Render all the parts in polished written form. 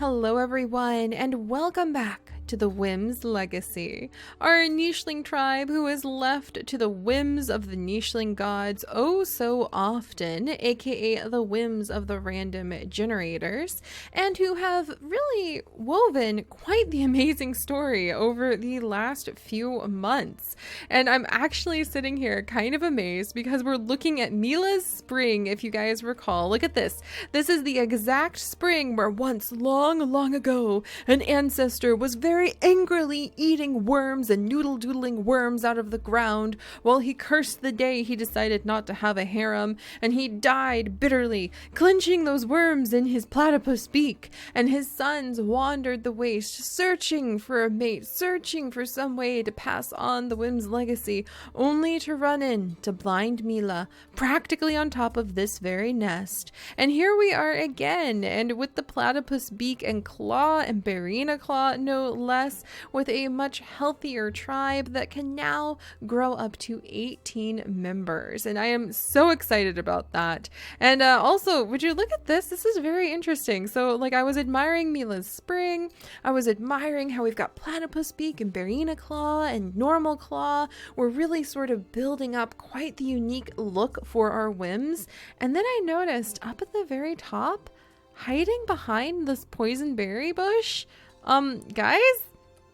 Hello everyone, and welcome back to the Whims legacy. Our nicheling tribe who is left to the whims of the nicheling gods oh so often, aka the whims of the random generators, and who have really woven quite the amazing story over the last few months. And I'm actually sitting here kind of amazed because we're looking at Mila's spring, if you guys recall. Look at this. This is the exact spring where once long ago an ancestor was very angrily eating worms and noodle-doodling worms out of the ground while he cursed the day he decided not to have a harem, and he died bitterly, clenching those worms in his platypus beak, and his sons wandered the waste, searching for a mate, searching for some way to pass on the Whims legacy, only to run into blind Mila, practically on top of this very nest. And here we are again, and with the platypus beak and claw and Barina claw, no less, with a much healthier tribe that can now grow up to 18 members. And I am so excited about that. And also, would you look at this? This is very interesting. So like I was admiring Mila's spring. I was admiring how we've got platypus beak and Barina claw and normal claw. We're really sort of building up quite the unique look for our Whims. And then I noticed up at the very top, hiding behind this poison berry bush, guys,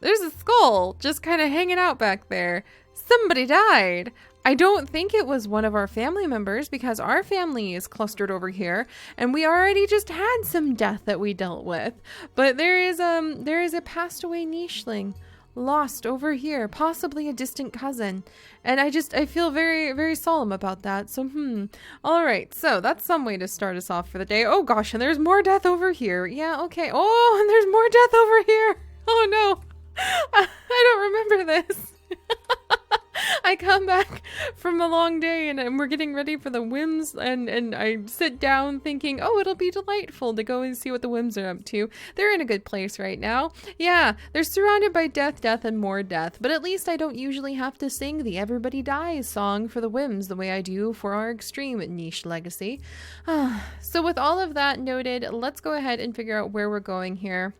there's a skull just kind of hanging out back there. Somebody died. I don't think it was one of our family members because our family is clustered over here and we already just had some death that we dealt with. But there is a passed away nicheling lost over here, possibly a distant cousin. And I feel very solemn about that. So, all right. So that's some way to start us off for the day. Oh gosh, and there's more death over here. Yeah, okay. Oh, and there's more death over here. Oh no. I don't remember this. I come back from a long day and we're getting ready for the Whims, and I sit down thinking, oh, it'll be delightful to go and see what the Whims are up to. They're in a good place right now. Yeah, they're surrounded by death, and more death, but at least I don't usually have to sing the Everybody Dies song for the Whims the way I do for our extreme niche legacy. So with all of that noted, let's go ahead and figure out where we're going here.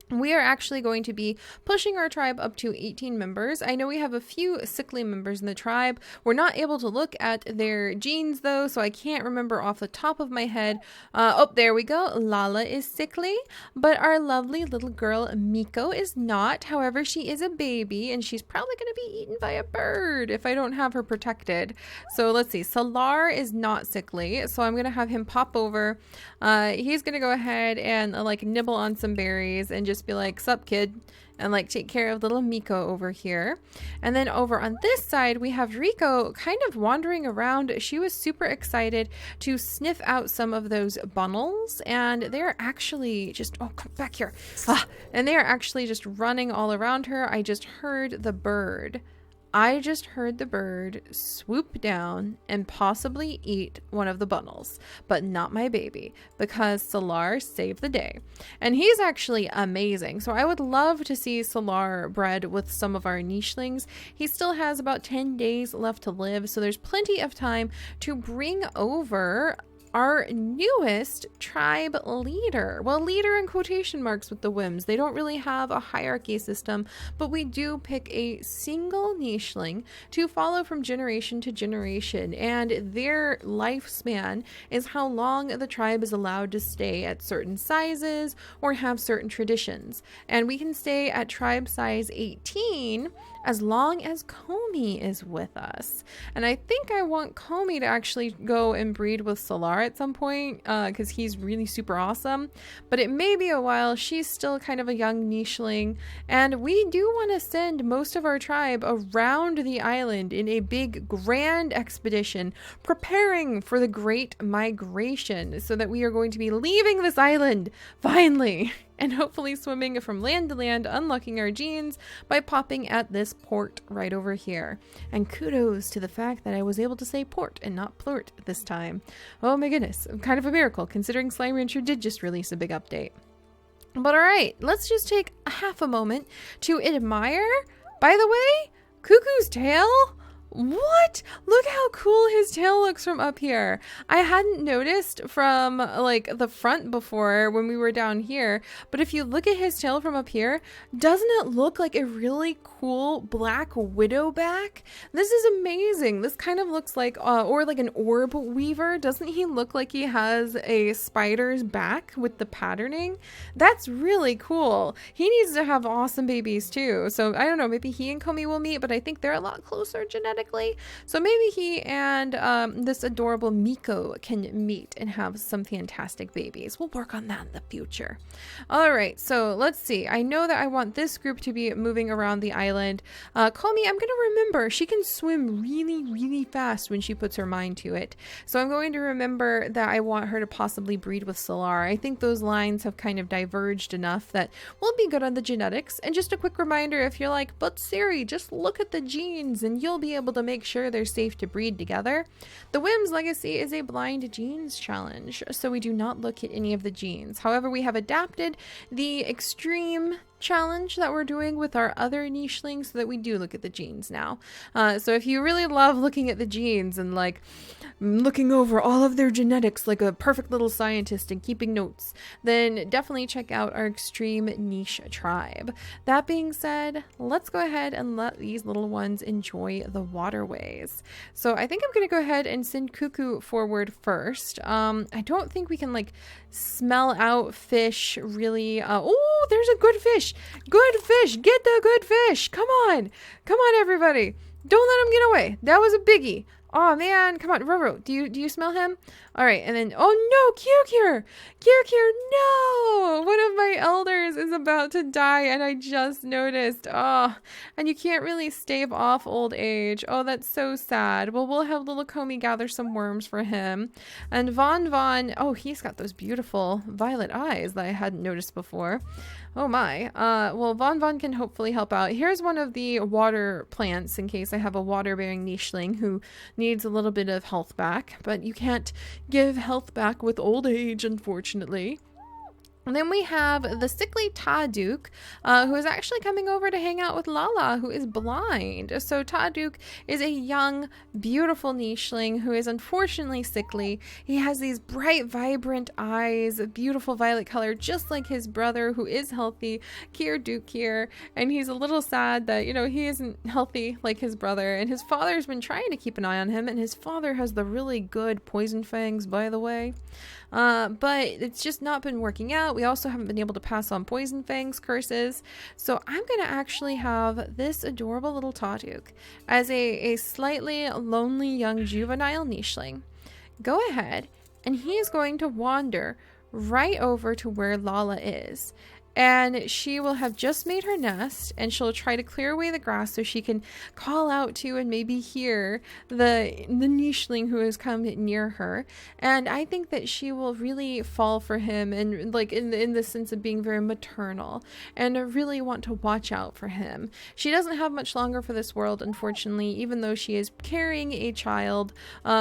We are actually going to be pushing our tribe up to 18 members. I know we have a few sickly members in the tribe. We're not able to look at their genes though, so I can't remember off the top of my head. Oh, there we go. Lala is sickly, but our lovely little girl Miko is not. However, she is a baby and she's probably going to be eaten by a bird if I don't have her protected. So let's see. Salar is not sickly, so I'm going to have him pop over. He's going to go ahead and like nibble on some berries and just be like, sup kid, and like take care of little Miko over here. And then over on this side we have Rico kind of wandering around. She was super excited to sniff out some of those bunnels, and they're actually just, oh, come back here. And they are actually just running all around her. I just heard the bird swoop down and possibly eat one of the bundles, but not my baby, because Salar saved the day. And he's actually amazing. So I would love to see Salar bred with some of our nichelings. He still has about 10 days left to live, so there's plenty of time to bring over our newest tribe leader. Well, leader in quotation marks with the Whims. They don't really have a hierarchy system, but we do pick a single nicheling to follow from generation to generation, and their lifespan is how long the tribe is allowed to stay at certain sizes or have certain traditions. And we can stay at tribe size 18 as long as Comey is with us. And I think I want Comey to actually go and breed with Salar at some point, because he's really super awesome. But it may be a while. She's still kind of a young nicheling, and we do want to send most of our tribe around the island in a big grand expedition, preparing for the Great Migration, so that we are going to be leaving this island finally, and hopefully swimming from land to land, unlocking our genes by popping at this port right over here. And kudos to the fact that I was able to say port and not plort this time. Oh my goodness, kind of a miracle considering Slime Rancher did just release a big update. But alright, let's just take a half a moment to admire. By the way, Cuckoo's tail? What? Look how cool his tail looks from up here. I hadn't noticed from like the front before when we were down here, but if you look at his tail from up here, doesn't it look like a really cool black widow back? This is amazing. This kind of looks like, or like an orb weaver. Doesn't he look like he has a spider's back with the patterning? That's really cool. He needs to have awesome babies too. So I don't know, maybe he and Comey will meet, but I think they're a lot closer genetically. So maybe he and this adorable Miko can meet and have some fantastic babies. We'll work on that in the future. All right, so let's see. I know that I want this group to be moving around the island. Comey, I'm going to remember she can swim really, really fast when she puts her mind to it. So I'm going to remember that I want her to possibly breed with Solar. I think those lines have kind of diverged enough that we'll be good on the genetics. And just a quick reminder, if you're like, but Seri, just look at the genes and you'll be able to make sure they're safe to breed together. The Whims Legacy is a blind genes challenge, so we do not look at any of the genes. However, we have adapted the extreme challenge that we're doing with our other nichelings so that we do look at the genes now. So if you really love looking at the genes and like looking over all of their genetics like a perfect little scientist and keeping notes, then definitely check out our extreme niche tribe. That being said, let's go ahead and let these little ones enjoy the waterways. So I think I'm going to go ahead and send Cuckoo forward first. I don't think we can like smell out fish really. Oh, there's a good fish. Good fish. Get the good fish. Come on. Come on, everybody. Don't let him get away. That was a biggie. Oh man, come on, Roro, do you smell him? All right, and then, oh no, Kyurkyur, no! One of my elders is about to die and I just noticed. Oh, and you can't really stave off old age. Oh, that's so sad. Well, we'll have little Comey gather some worms for him. And Von, oh, he's got those beautiful violet eyes that I hadn't noticed before. Oh my. Well, Von can hopefully help out. Here's one of the water plants in case I have a water-bearing nicheling who needs a little bit of health back, but you can't give health back with old age, unfortunately. And then we have the sickly Taduk, who is actually coming over to hang out with Lala, who is blind. So Taduk is a young, beautiful nicheling who is unfortunately sickly. He has these bright, vibrant eyes, a beautiful violet color, just like his brother, who is healthy, Dukir. And he's a little sad that, you know, he isn't healthy like his brother. And his father's been trying to keep an eye on him, and his father has the really good poison fangs, by the way. But it's just not been working out. We also haven't been able to pass on poison fangs curses. So I'm going to actually have this adorable little Taduk as a slightly lonely young juvenile nicheling. Go ahead, and he's going to wander right over to where Lala is. And she will have just made her nest, and she'll try to clear away the grass so she can call out to and maybe hear the nicheling who has come near her. And I think that she will really fall for him, and like in the sense of being very maternal, and really want to watch out for him. She doesn't have much longer for this world, unfortunately, even though she is carrying a child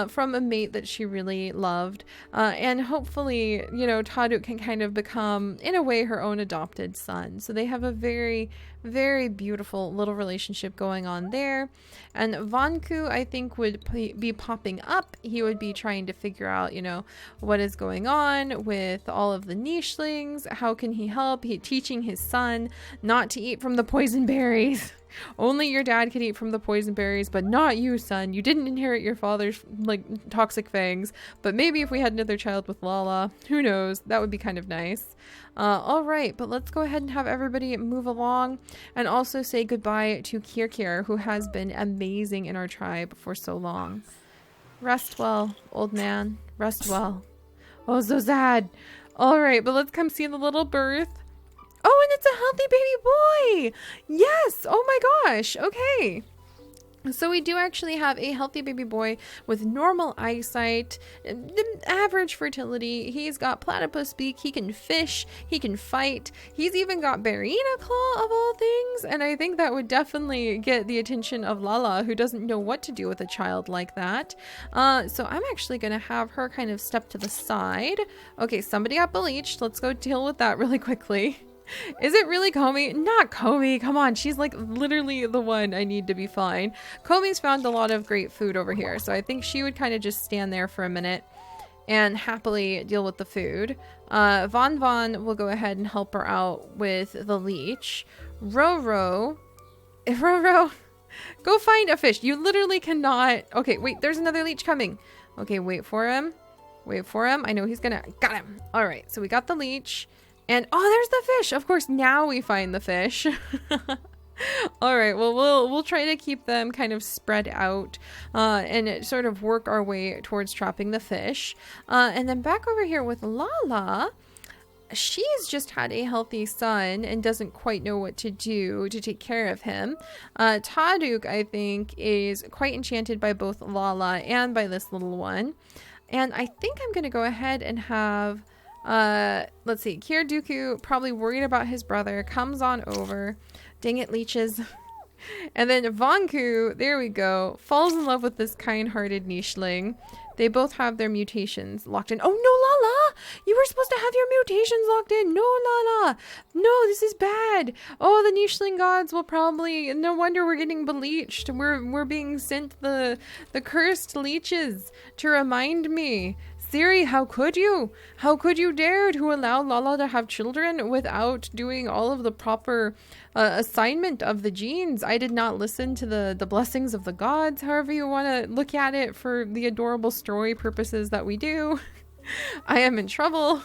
from a mate that she really loved. And hopefully, you know, Taduk can kind of become, in a way, her own adopted son. So they have a very, very beautiful little relationship going on there. And Vanku, I think, would be popping up. He would be trying to figure out, you know, what is going on with all of the nichelings. How can he help? Teaching his son not to eat from the poison berries. Only your dad can eat from the poison berries, but not you, son. You didn't inherit your father's like toxic fangs. But maybe if we had another child with Lala, who knows? That would be kind of nice. All right, but let's go ahead and have everybody move along, and also say goodbye to Kirkir, who has been amazing in our tribe for so long. Rest well, old man. Rest well. Oh, so sad. All right, but let's come see the little birth. Oh, and it's a healthy baby boy. Yes. Oh my gosh. Okay. So we do actually have a healthy baby boy with normal eyesight, average fertility. He's got platypus beak. He can fish. He can fight. He's even got Barina claw of all things. And I think that would definitely get the attention of Lala, who doesn't know what to do with a child like that. So I'm actually going to have her kind of step to the side. Okay, somebody got bleached. Let's go deal with that really quickly. Is it really Comey? Not Comey. Come on. She's like literally the one I need to be fine. Comey's found a lot of great food over here. So I think she would kind of just stand there for a minute and happily deal with the food. Von will go ahead and help her out with the leech. Roro, go find a fish. You literally cannot. Okay, wait, there's another leech coming. Okay, wait for him. Wait for him. I know he's gonna. Got him. All right, so we got the leech. And oh, there's the fish. Of course, now we find the fish. All right, well, we'll try to keep them kind of spread out and sort of work our way towards trapping the fish. And then back over here with Lala, she's just had a healthy son and doesn't quite know what to do to take care of him. Taduk, I think, is quite enchanted by both Lala and by this little one. And I think I'm going to go ahead and have, let's see, Kirduku, probably worried about his brother, comes on over. Dang it, leeches. And then Vanku, there we go, falls in love with this kind-hearted nicheling. They both have their mutations locked in. Oh, no, Lala! You were supposed to have your mutations locked in. No, Lala! No, this is bad. Oh, the nicheling gods will probably... No wonder we're getting bleached. We're being sent the cursed leeches to remind me. Seri, how could you? How could you dare to allow Lala to have children without doing all of the proper assignment of the genes? I did not listen to the blessings of the gods, however you want to look at it for the adorable story purposes that we do. I am in trouble.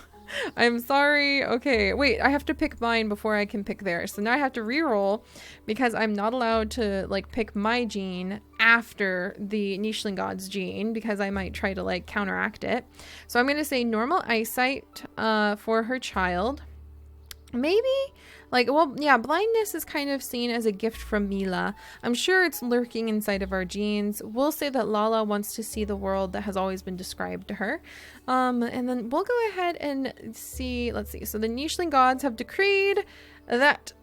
I'm sorry. Okay, wait, I have to pick mine before I can pick theirs. So now I have to re-roll because I'm not allowed to like pick my gene after the nicheling god's gene because I might try to like counteract it. So I'm going to say normal eyesight for her child. Maybe like, well, yeah, blindness is kind of seen as a gift from Mila. I'm sure it's lurking inside of our genes. We'll say that Lala wants to see the world that has always been described to her. And then we'll go ahead and see, let's see. So the nicheling gods have decreed that,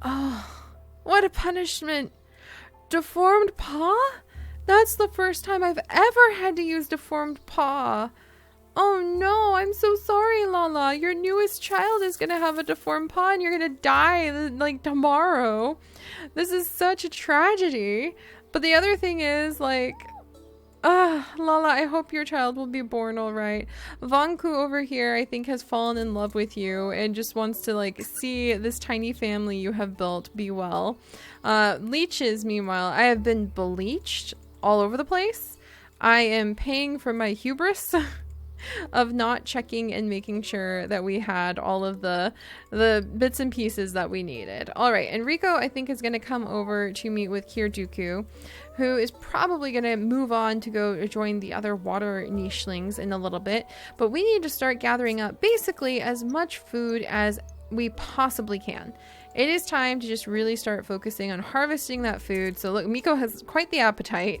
oh, what a punishment. Deformed paw? That's the first time I've ever had to use deformed paw. Oh no, I'm so sorry, Lala. Your newest child is gonna have a deformed paw and you're gonna die like tomorrow. This is such a tragedy. But the other thing is like, Lala, I hope your child will be born all right. Vanku over here, I think, has fallen in love with you and just wants to like see this tiny family you have built be well. Leeches, meanwhile, I have been bleached all over the place. I am paying for my hubris of not checking and making sure that we had all of the bits and pieces that we needed. All right, Enrico, I think, is going to come over to meet with Kirduku, who is probably going to move on to go join the other water nichelings in a little bit. But we need to start gathering up basically as much food as we possibly can. It is time to just really start focusing on harvesting that food. So look, Miko has quite the appetite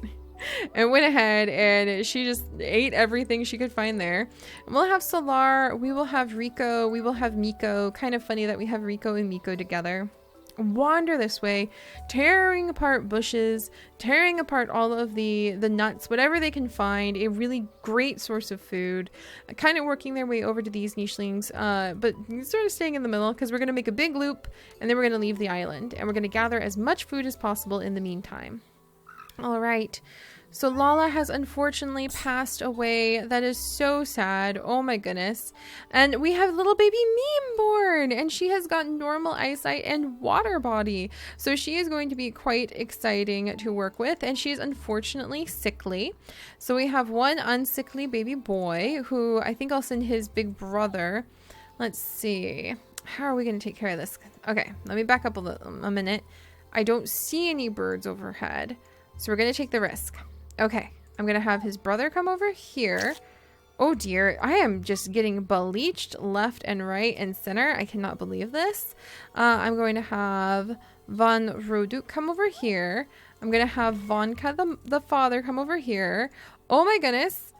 and went ahead and she just ate everything she could find there. And we'll have Solar, we will have Rico, we will have Miko. Kind of funny that we have Rico and Miko together. Wander this way, tearing apart bushes, tearing apart all of the nuts, whatever they can find. A really great source of food. Kind of working their way over to these nichelings, but sort of staying in the middle because we're going to make a big loop and then we're going to leave the island and we're going to gather as much food as possible in the meantime. All right, so Lala has unfortunately passed away. That is so sad. Oh my goodness. And we have little baby Meme born, and she has got normal eyesight and water body. So she is going to be quite exciting to work with, and she is unfortunately sickly. So we have one unsickly baby boy who I think I'll send his big brother. Let's see. How are we going to take care of this? Okay, let me back up a minute. I don't see any birds overhead. So we're going to take the risk. Okay, I'm going to have his brother come over here. Oh dear, I am just getting bleached left and right and center. I cannot believe this. I'm going to have Von Roduk come over here. I'm going to have Vonka, the father, come over here. Oh my goodness.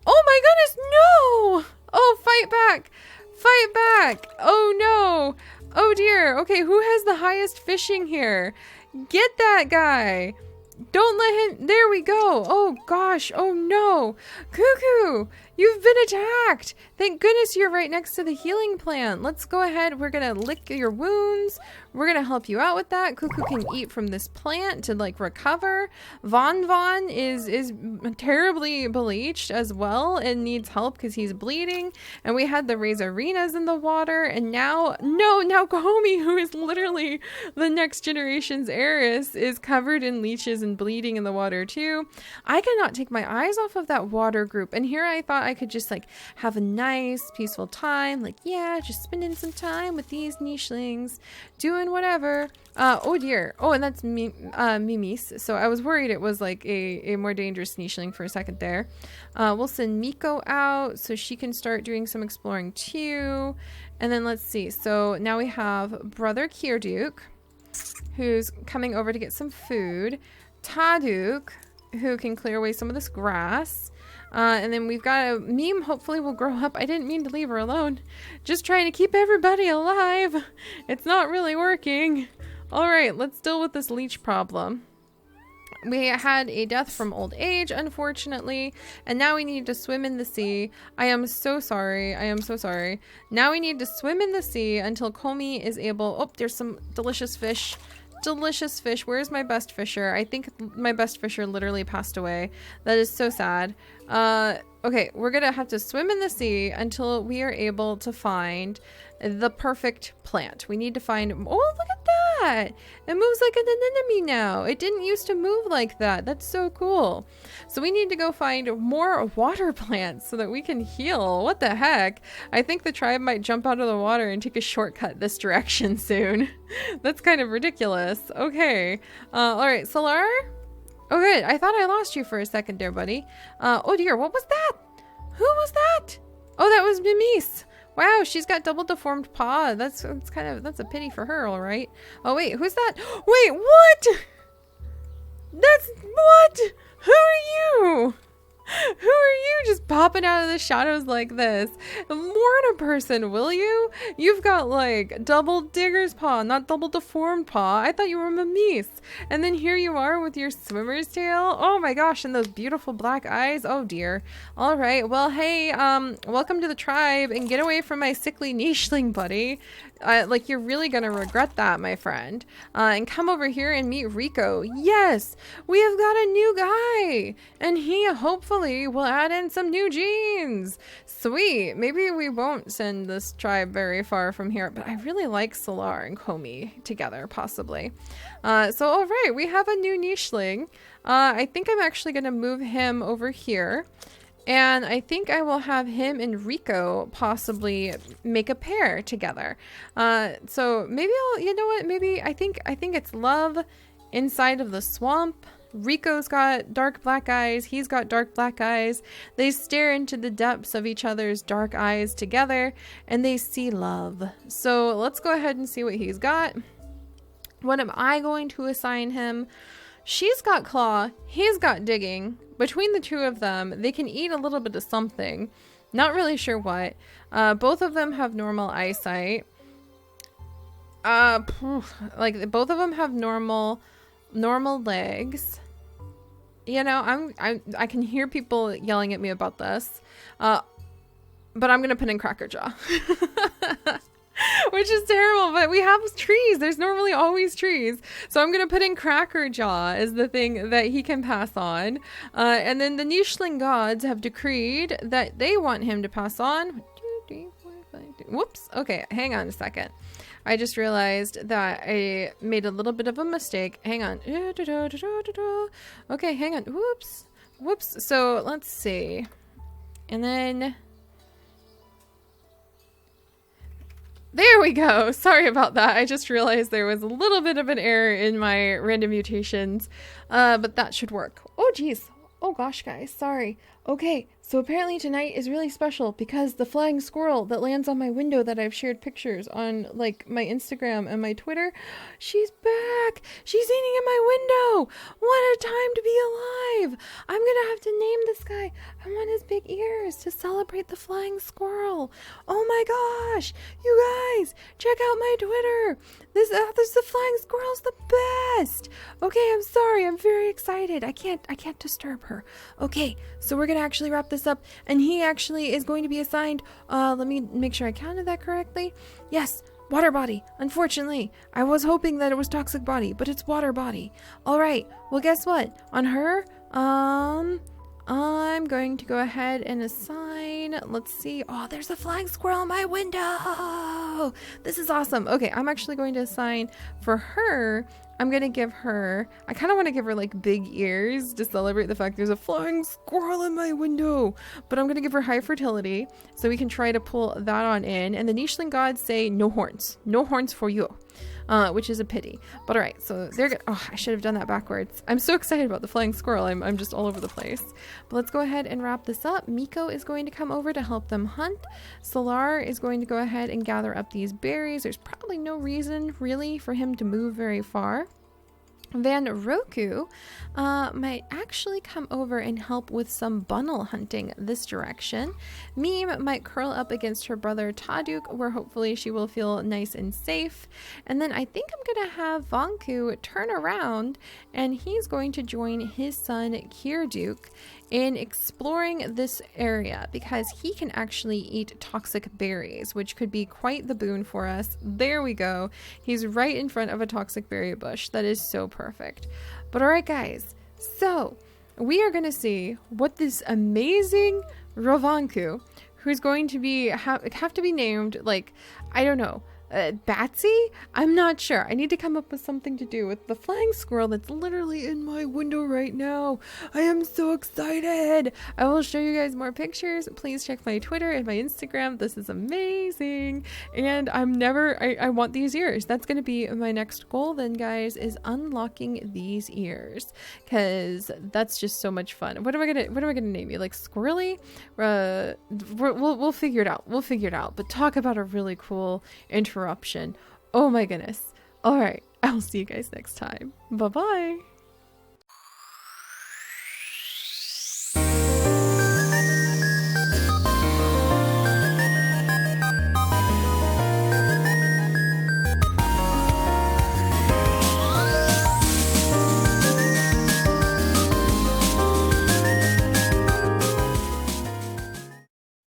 Oh my goodness, no! Oh, fight back. Fight back. Oh no. Oh dear. Okay, who has the highest fishing here? Get that guy. Don't let him. There we go. Oh gosh. Oh no. Cuckoo. You've been attacked. Thank goodness you're right next to the healing plant. Let's go ahead. We're going to lick your wounds. We're going to help you out with that. Cuckoo can eat from this plant to like recover. Von is terribly bleached as well and needs help because he's bleeding. And we had the Razorinas in the water. And now Komi, who is literally the next generation's heiress, is covered in leeches and bleeding in the water too. I cannot take my eyes off of that water group. And here I thought I could just like have a nice peaceful time. Like, yeah, just spending some time with these nichelings, doing whatever. Oh dear. Oh, and that's Mimis. So I was worried it was like a more dangerous nicheling for a second there. We'll send Miko out so she can start doing some exploring too. And then let's see. So now we have Brother Kirduk, who's coming over to get some food. Taduk, who can clear away some of this grass. And then we've got a Meme, hopefully will grow up. I didn't mean to leave her alone. Just trying to keep everybody alive. It's not really working. All right, let's deal with this leech problem. We had a death from old age, unfortunately, and now we need to swim in the sea. I am so sorry. I am so sorry. Now we need to swim in the sea until Komi is able... Oh, there's some delicious fish. Delicious fish. Where's my best fisher? I think my best fisher literally passed away. That is so sad. Okay, we're gonna have to swim in the sea until we are able to find the perfect plant. We need to find... Oh, look at that! It moves like an anemone now. It didn't used to move like that. That's so cool. So we need to go find more water plants so that we can heal. What the heck? I think the tribe might jump out of the water and take a shortcut this direction soon. That's kind of ridiculous. Okay. Alright, Solar? Oh good, I thought I lost you for a second there, buddy. Oh dear, what was that? Who was that? Oh, that was Mimis. Wow, she's got double deformed paw. That's a pity for her, all right. Oh wait, who's that? Wait, what? That's what? Who are you? Who are you just popping out of the shadows like this? Warn a person, will you? You've got like double digger's paw, not double deformed paw. I thought you were Mimis. And then here you are with your swimmer's tail. Oh my gosh, and those beautiful black eyes. Oh dear. All right. Well, hey, welcome to the tribe and get away from my sickly nicheling, buddy. Like you're really gonna regret that, my friend. And come over here and meet Rico. Yes, we have got a new guy, and he hopefully will add in some new genes. Sweet. Maybe we won't send this tribe very far from here, but I really like Solar and Komi together, possibly. So all right, we have a new nicheling. I think I'm actually gonna move him over here. And I think I will have him and Rico possibly make a pair together. So maybe you know what? Maybe I think it's love inside of the swamp. Rico's got dark black eyes. He's got dark black eyes. They stare into the depths of each other's dark eyes together and they see love. So let's go ahead and see what he's got. What am I going to assign him? She's got claw. He's got digging. Between the two of them, they can eat a little bit of something. Not really sure what. Both of them have normal eyesight. Like both of them have normal legs. You know, I can hear people yelling at me about this. But I'm gonna put in Crackerjaw. Which is terrible, but we have trees. There's normally always trees. So I'm going to put in Crackerjaw as the thing that he can pass on. And then the nicheling gods have decreed that they want him to pass on. Whoops. Okay, hang on a second. I just realized that I made a little bit of a mistake. Hang on. Okay, hang on. Whoops. Whoops. So let's see. And then... There we go. Sorry about that. I just realized there was a little bit of an error in my random mutations, but that should work. Oh, geez. Oh, gosh, guys. Sorry. Okay, so apparently tonight is really special because the flying squirrel that lands on my window that I've shared pictures on, like, my Instagram and my Twitter, she's back! She's eating in my window! What a time to be alive! I'm gonna have to name this guy. I want his big ears to celebrate the flying squirrel. Oh my gosh! You guys, check out my Twitter! This the flying squirrel's the best! Okay, I'm sorry. I'm very excited. I can't disturb her. Okay, so we're gonna actually wrap this this up, and he actually is going to be assigned, let me make sure I counted that correctly. Yes, water body. Unfortunately, I was hoping that it was toxic body, but it's water body. All right, well, guess what? On her, I'm going to go ahead and assign, let's see. Oh, there's a flying squirrel in my window. This is awesome. Okay, I'm actually going to assign for her, I'm going to give her, I kind of want to give her like big ears to celebrate the fact there's a flying squirrel in my window. But I'm going to give her high fertility so we can try to pull that on in. And the Nicheling gods say no horns. No horns for you. Which is a pity. But all right, so they're good. Oh, I should have done that backwards. I'm so excited about the flying squirrel. I'm just all over the place. But let's go ahead and wrap this up. Miko is going to come over to help them hunt. Solar is going to go ahead and gather up these berries. There's probably no reason really for him to move very far. Van Roku might actually come over and help with some bunnel hunting this direction. Meme might curl up against her brother Taduk, where hopefully she will feel nice and safe. And then I think I'm going to have Vanku turn around, and he's going to join his son Kirduk in exploring this area because he can actually eat toxic berries, which could be quite the boon for us. There we go. He's right in front of a toxic berry bush. That is so perfect. But all right, guys. So we are going to see what this amazing Rovanku, who's going to be have to be named, like, I don't know, Batsy? I'm not sure. I need to come up with something to do with the flying squirrel that's literally in my window right now. I am so excited. I will show you guys more pictures. Please check my Twitter and my Instagram. This is amazing. And I want these ears. That's going to be my next goal then, guys, is unlocking these ears, because that's just so much fun. What am I gonna name you? Like Squirrely? We'll figure it out. We'll figure it out. But talk about a really cool interruption. Oh my goodness. All right. I'll see you guys next time. Bye-bye.